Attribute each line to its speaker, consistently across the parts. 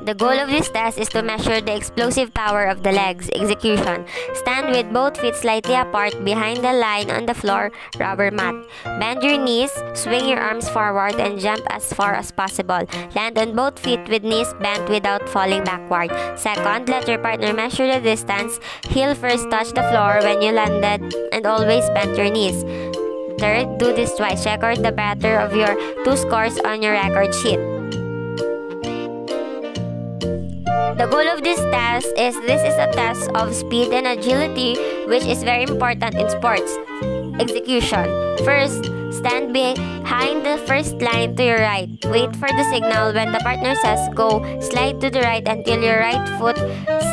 Speaker 1: The goal of this test is to measure the explosive power of the legs. Execution. Stand with both feet slightly apart behind the line on the floor rubber mat. Bend your knees, swing your arms forward, and jump as far as possible. Land on both feet with knees bent without falling backward. Second, let your partner measure the distance. Heel first touch the floor when you landed and always bend your knees. Third, do this twice. Record the better of your two scores on your record sheet. The goal of this test is a test of speed and agility, which is very important in sports. Execution. First, stand behind the first line to your right. Wait for the signal. When the partner says go, slide to the right until your right foot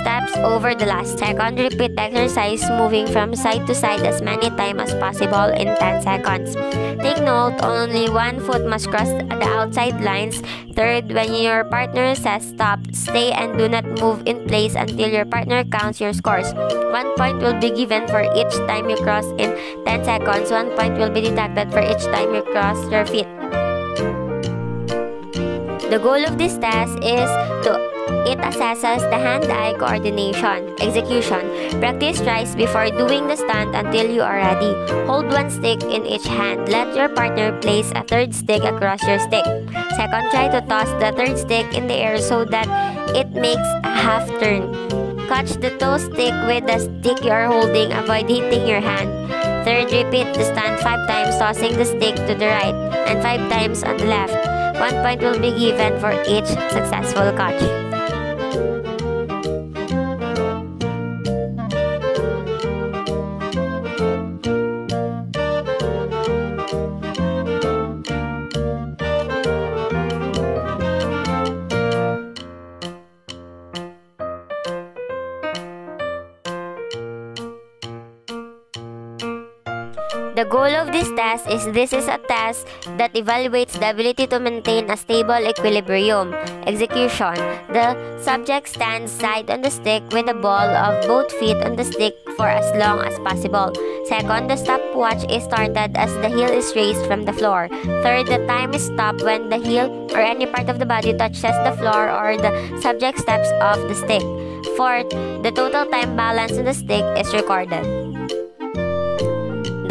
Speaker 1: steps over the last. Second, repeat the exercise moving from side to side as many times as possible in 10 seconds. Take note, only one foot must cross the outside lines. Third, when your partner says stop, stay and do not move in place until your partner counts your scores. 1 point will be given for each time you cross in 10 seconds. 1 point will be deducted for each time you cross your feet. The goal of this test is it assesses the hand-eye coordination. Execution. Practice tries before doing the stunt until you are ready. Hold one stick in each hand. Let your partner place a third stick across your stick. Second, try to toss the third stick in the air so that it makes a half turn. Catch the toe stick with the stick you are holding. Avoid hitting your hand. Third, repeat the stunt 5 times, tossing the stick to the right and 5 times on the left. 1 point will be given for each successful catch. The goal of this test is a test that evaluates the ability to maintain a stable equilibrium. Execution. The subject stands side on the stick with the ball of both feet on the stick for as long as possible. Second, the stopwatch is started as the heel is raised from the floor. Third, the time is stopped when the heel or any part of the body touches the floor or the subject steps off the stick. Fourth, the total time balance on the stick is recorded.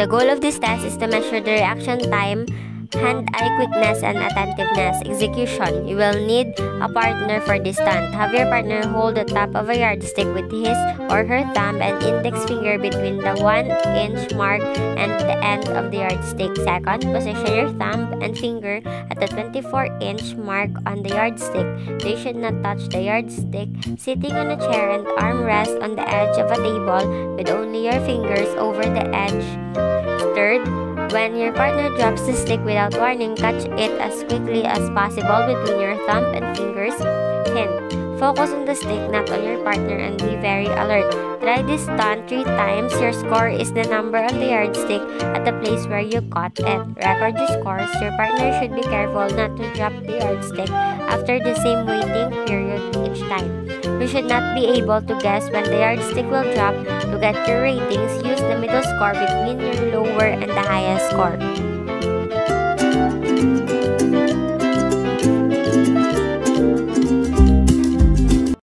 Speaker 1: The goal of this test is to measure the reaction time, hand-eye quickness, and attentiveness. Execution. You will need a partner for this stunt. Have your partner hold the top of a yardstick with his or her thumb and index finger between the 1-inch mark and the end of the yardstick. Second, position your thumb and finger at the 24-inch mark on the yardstick. They should not touch the yardstick. Sitting on a chair and armrest on the edge of a table with only your fingers over the edge. Third, when your partner drops the stick without warning, catch it as quickly as possible between your thumb and fingers. Hint: focus on the stick, not on your partner, and be very alert. Try this stunt 3 times. Your score is the number on the yardstick at the place where you caught it. Record your scores. Your partner should be careful not to drop the yardstick after the same waiting period each time. You should not be able to guess when the yardstick will drop. To get your ratings, use the middle score between your lower and the highest score.